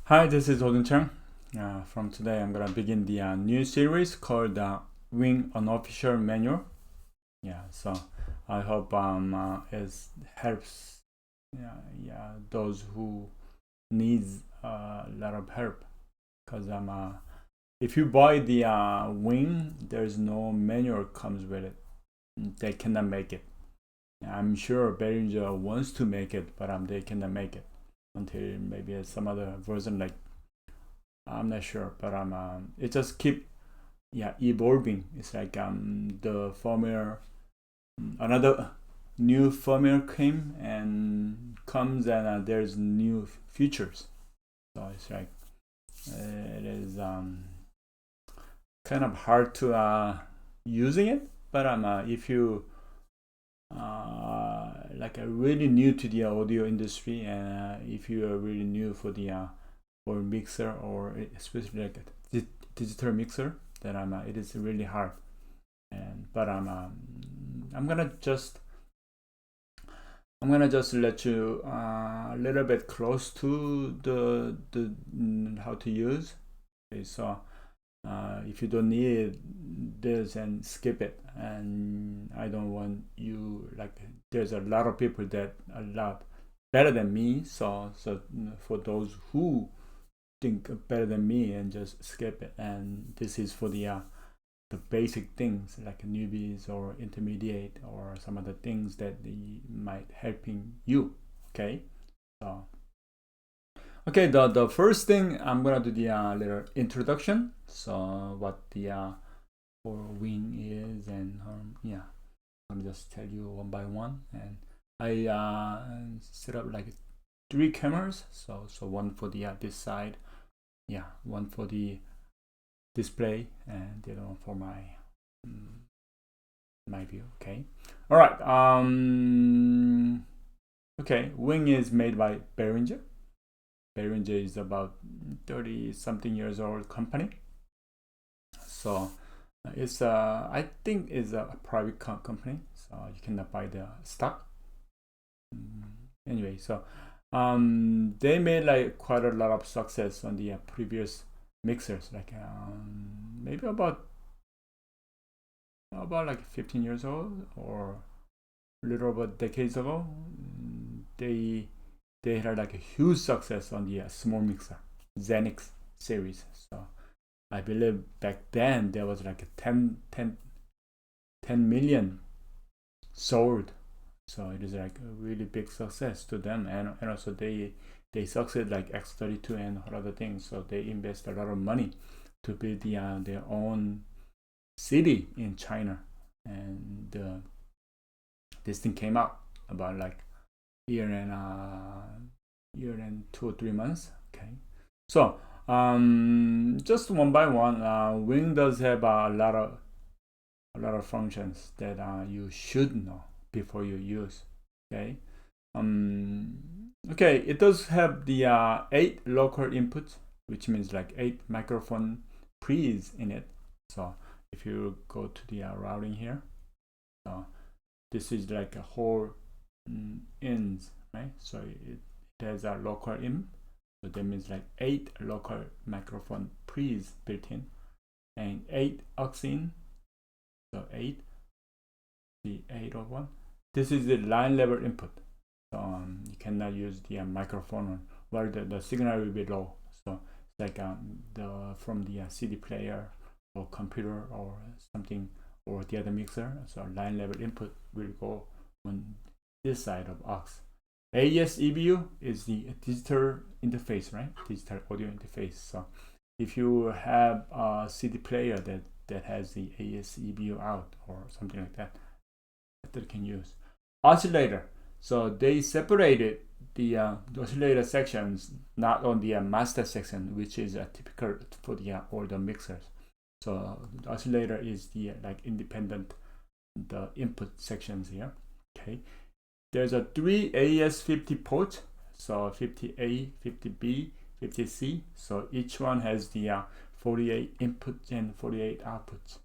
Hi, this is Chang. From today, I'm gonna begin the new series called Wing Unofficial Manual. So I hope it helps those who needs a lot of help. Cause if you buy the wing, there's no manual comes with it. They cannot make it. I'm sure Behringer wants to make it, but they cannot make it until maybe some other version, like I'm not sure, but it just keep evolving. It's like the firmware, another new firmware came and comes, and there's new features. So it's like it is kind of hard to using it, but if you like really new to the audio industry, and if you are really new for the or mixer, or especially like a digital mixer, then it is really hard. But I'm gonna just let you a little bit close to the how to use. Okay, so if you don't need this, and skip it. And I don't want you, like, there's a lot of people that are a lot better than me. So for those who think better than me, and just skip it. And this is for the basic things like newbies or intermediate or some other things that they might helping you. Okay, so the first thing, I'm gonna do the little introduction. So what the for wing is, and let me just tell you one by one. And I set up like 3 cameras. So one for the this side, one for the display, and the other one for my view. Okay, all right. Okay, wing is made by Behringer. Behringer is about 30 something years old company. So it's I think is a private company, so you cannot buy the stock. Anyway, so they made like quite a lot of success on the previous mixers, like maybe about like 15 years old, or a little over decades ago. They had like a huge success on the small mixer Xenix series. So I believe back then there was like a 10 million sold. So it is like a really big success to them. And also they succeed like X32 and other things. So they invest a lot of money to build their own city in China. And this thing came out about like year and 2 or 3 months. Okay, so just one by one, Wing does have a lot of functions that you should know before you use. Okay, okay, it does have the 8 local inputs, which means like 8 microphone pre's in it. So if you go to the routing here, so this is like a whole ins, right? So it has a local in. So that means like 8 local microphone pre's built in, and 8 aux in. So 8, the 8 of 1. This is the line level input. So you cannot use the microphone where the signal will be low. So it's like from the CD player or computer or something, or the other mixer. So line level input will go on this side of aux. AES EBU is the digital interface, right? Digital audio interface. So if you have a CD player that has the AES EBU out or something like that you can use. Oscillator. So they separated the oscillator sections not on the master section, which is typical for the older mixers. So the oscillator is the like independent the input sections here. Okay, there's a 3 AES50 ports, so 50A, 50B, 50C. So each one has the 48 inputs and 48 outputs.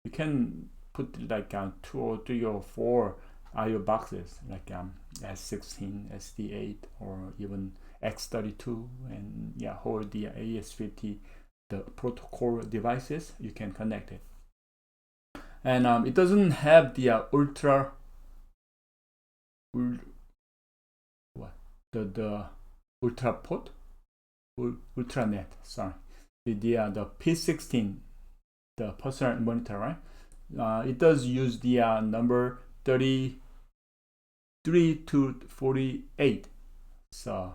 You can put like 2 or 3 or 4 IO boxes, like S16, SD8, or even X32 and yeah, whole the AES50, the protocol devices, you can connect it. And it doesn't have the ultra port, ultranet, sorry, the P16, the personal monitor, right? It does use the number 33 to 48. So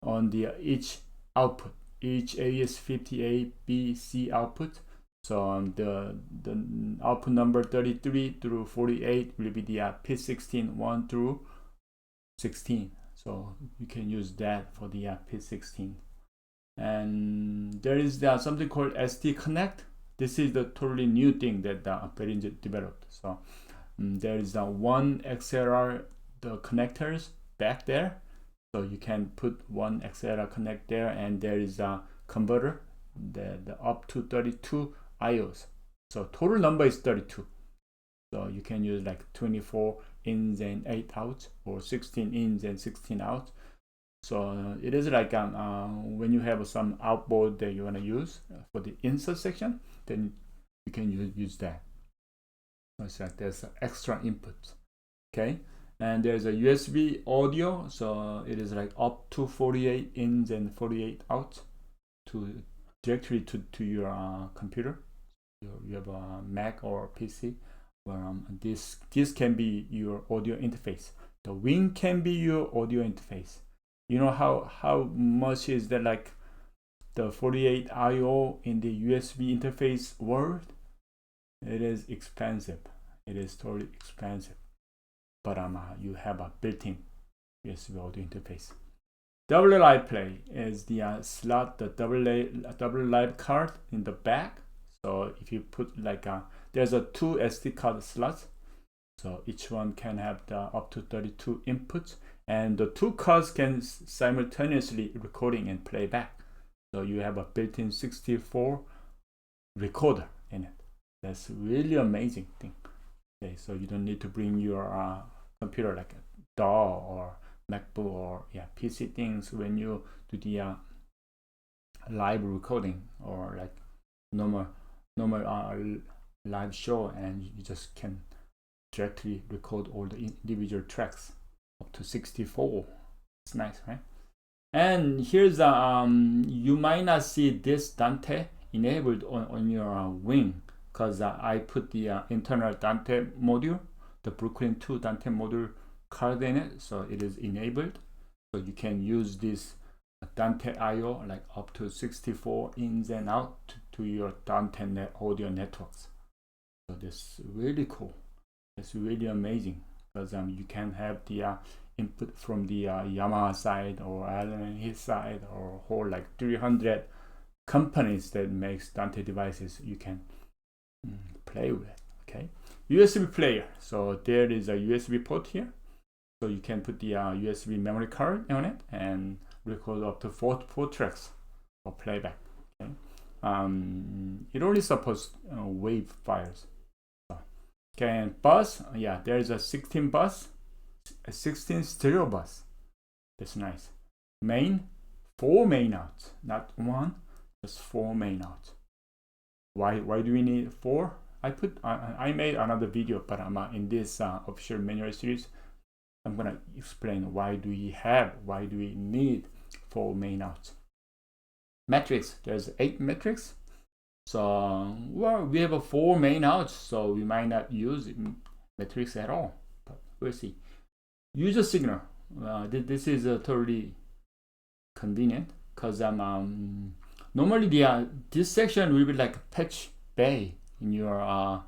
on the each output, each AES50A, B, C output. So the output number 33 through 48 will be the P16 1 through 16. So you can use that for the P16. And there is something called SD Connect. This is the totally new thing that Behringer developed. So there is one XLR the connectors back there. So you can put one XLR connect there, and there is a converter, the up to 32 IOs. So total number is 32. So you can use like 24 ins and 8 outs, or 16 ins and 16 outs. So it is like when you have some outboard that you want to use for the insert section, then you can use that. So it's like there's extra inputs. Okay, and there's a USB audio, so it is like up to 48 ins and 48 outs to directly to your computer. You have a Mac or PC, where this can be your audio interface. The wing can be your audio interface. You know how much is that, like the 48 IO in the USB interface world? It is expensive. It is totally expensive. But you have a built-in USB audio interface. Double live play is the slot, the double live card in the back. So if you put like there's a 2 SD card slots. So each one can have the up to 32 inputs, and the 2 cards can simultaneously recording and playback. So you have a built-in 64 recorder in it. That's really amazing thing. Okay, so you don't need to bring your computer like a DAW or MacBook or PC things when you do the live recording, or like normal live show, and you just can directly record all the individual tracks up to 64. It's nice, right? And here's you might not see this Dante enabled on your wing, because I put the internal Dante module, the Brooklyn 2 Dante module card in it, so it is enabled. So you can use this Dante IO like up to 64 ins and out to your Dante audio networks. So this is really cool. It's really amazing, because you can have the input from the Yamaha side, or Allen and his side, or whole like 300 companies that makes Dante devices. You can play with it. Okay, USB player. So there is a USB port here, so you can put the USB memory card on it and record up to 4 tracks for playback. Okay, it only supports WAV files. Okay, and bus, there is a 16 bus, a 16 stereo bus. That's nice. Main, 4 main outs, not 1, just 4 main outs. Why do we need 4? I made another video, but in this official manual series, I'm gonna explain why do we need 4 main outs. Matrix, there's 8 matrix. So we have a 4 main outs, so we might not use matrix at all, but we'll see. User signal, this is totally convenient, because normally this section will be like a patch bay in your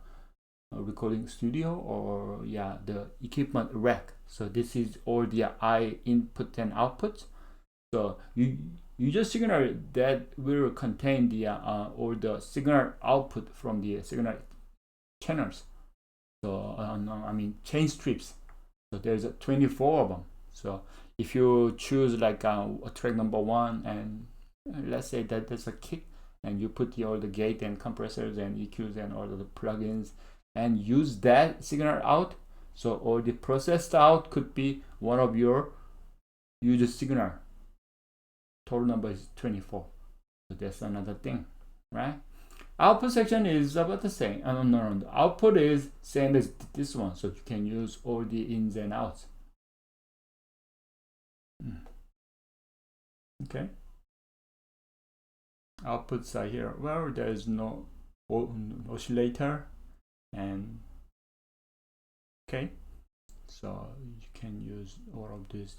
recording studio, or the equipment rack. So this is all the I input and output. So user signal that will contain the all the signal output from the signal channels. So chain strips. So there's 24 of them. So if you choose like a track number 1, and let's say that there's a kick, and you put all the gate and compressors and EQs and all of the plugins, and use that signal out. So all the processed out could be one of your user signal total number is 24. So that's another thing, right? Output section is about the same. No, the output is same as this one, so you can use all the ins and outs. Okay. Outputs are here. Well, there is no oscillator, and okay, so you can use all of this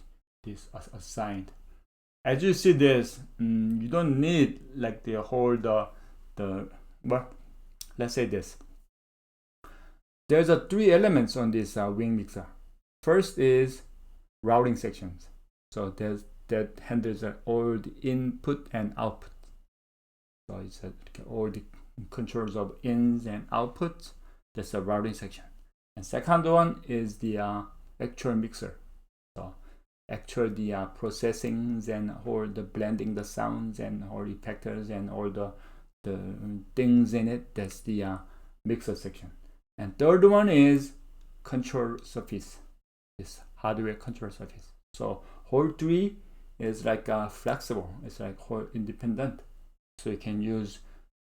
assigned. As you see this, you don't need like the whole well, let's say this. There's 3 elements on this wing mixer. First is routing sections. So that handles all the input and output. So it's all the controls of ins and outputs. That's the routing section. And second one is the actual mixer. So actual the processings and all the blending the sounds and all the effectors and all the things in it. That's the mixer section. And third one is control surface. This hardware control surface. So whole 3 is like flexible. It's like whole independent. So you can use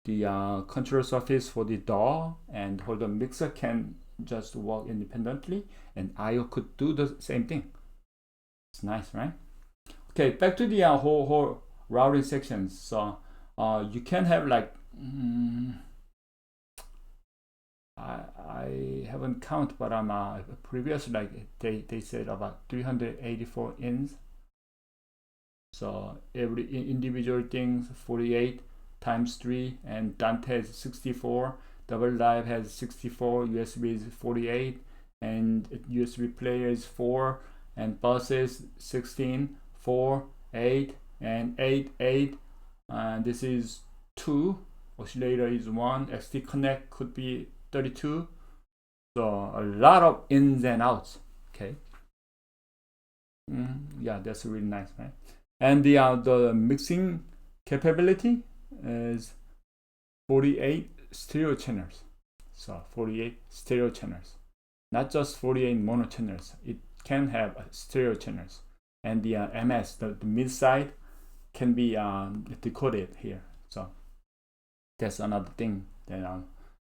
the control surface for the DAW, and whole the mixer can just work independently, and I/O could do the same thing. It's nice, right? Okay, back to the whole routing sections. So you can have like I haven't counted, but previous like they said about 384 ins. So every individual things 48 times 3, and Dante has 64, Double Live has 64, USB is 48, and USB player is 4, and buses 16, 4, 8, and 8, 8, and this is 2, oscillator is 1, XT connect could be 32. So a lot of ins and outs. Okay. Yeah, that's really nice, right? And the mixing capability is 48 stereo channels. So 48 stereo channels, not just 48 mono channels. It can have stereo channels, and the MS, the mid side, can be decoded here. So that's another thing that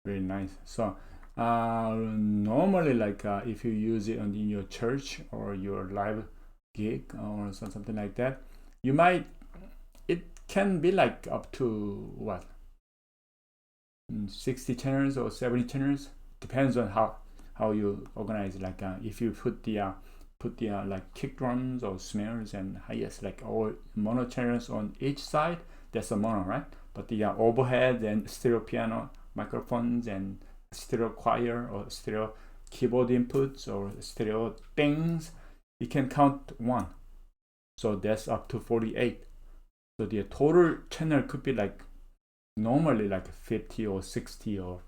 really nice. So normally, like if you use it in your church or your live gig or something like that, you might, it can be like up to what, 60 channels or 70 channels, depends on how you organize. Like if you put the like kick drums or snares and hi-hats, like all mono channels on each side, that's a mono, right? But the overhead and stereo piano microphones and stereo choir or stereo keyboard inputs or stereo things, you can count 1. So that's up to 48. So the total channel could be like normally like 50 or 60, or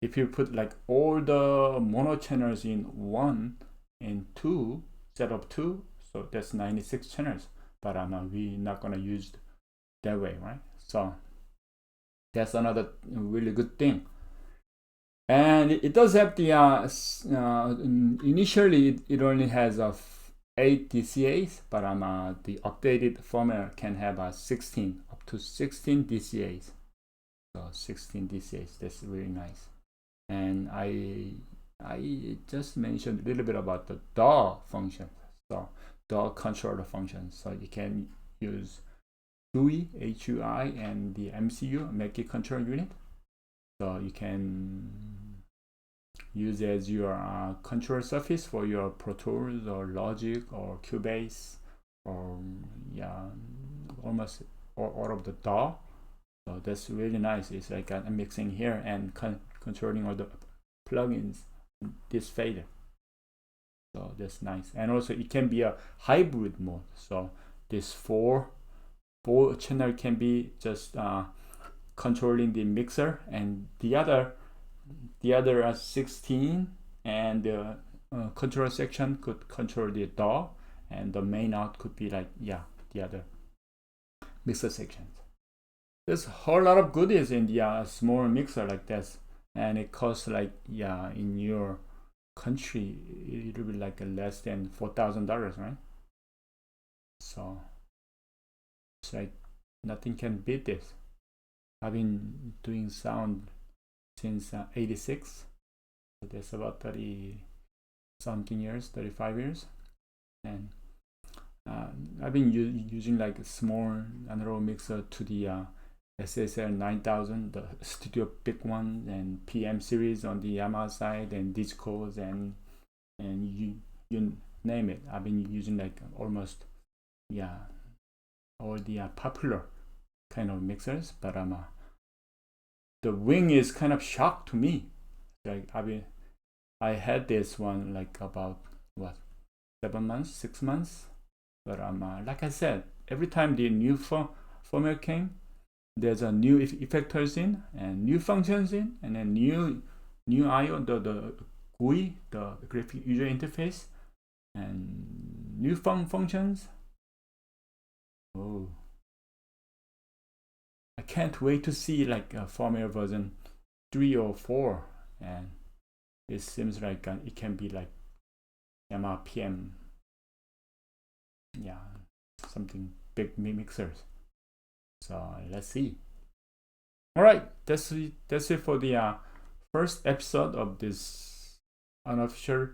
if you put like all the mono channels in 1 and 2, set of 2, so that's 96 channels. But we're not gonna use that way, right? So that's another really good thing. And it does have the initially it only has 8 DCAs, but the updated firmware can have 16, up to 16 DCAs. So 16 DCAs, that's really nice. And I just mentioned a little bit about the DAW function. So DAW controller functions. So you can use HUI, HUI, and the MCU, Mackie Control Unit. So you can use as your control surface for your Pro Tools or Logic or Cubase, or almost all of the DAW. So that's really nice. It's like I'm mixing here and controlling all the plugins, this fader. So that's nice. And also it can be a hybrid mode. So this four channel can be just controlling the mixer, and the other 16 and the control section could control the DAW, and the main out could be like the other mixer sections. There's a whole lot of goodies in the small mixer like this, and it costs like in your country it'll be like less than $4,000, right? So It's like nothing can beat this. I've been doing sound since 86, so that's about 30 something years, 35 years, and I've been using like a small analog mixer to the SSL 9000, the studio big one, and PM series on the Yamaha side, and Discos, and you name it. I've been using like almost all the popular kind of mixers, but the wing is kind of shock to me. Like I had this one like about 7 months, 6 months, but like I said, every time the new firmware came, there's a new effectors in, and new functions in, and then new IO, the GUI, the graphic user interface, and new functions. Oh, I can't wait to see like a firmware version 3 or 4, and it seems like it can be like Yamaha PM, something big mixers. So let's see. All right, that's it for the first episode of this unofficial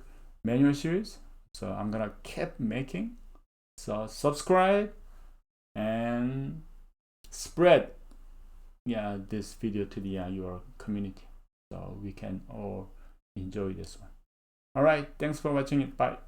manual series. So I'm gonna keep making. So subscribe and spread this video to the your community, so we can all enjoy this one. All right, thanks for watching it. Bye.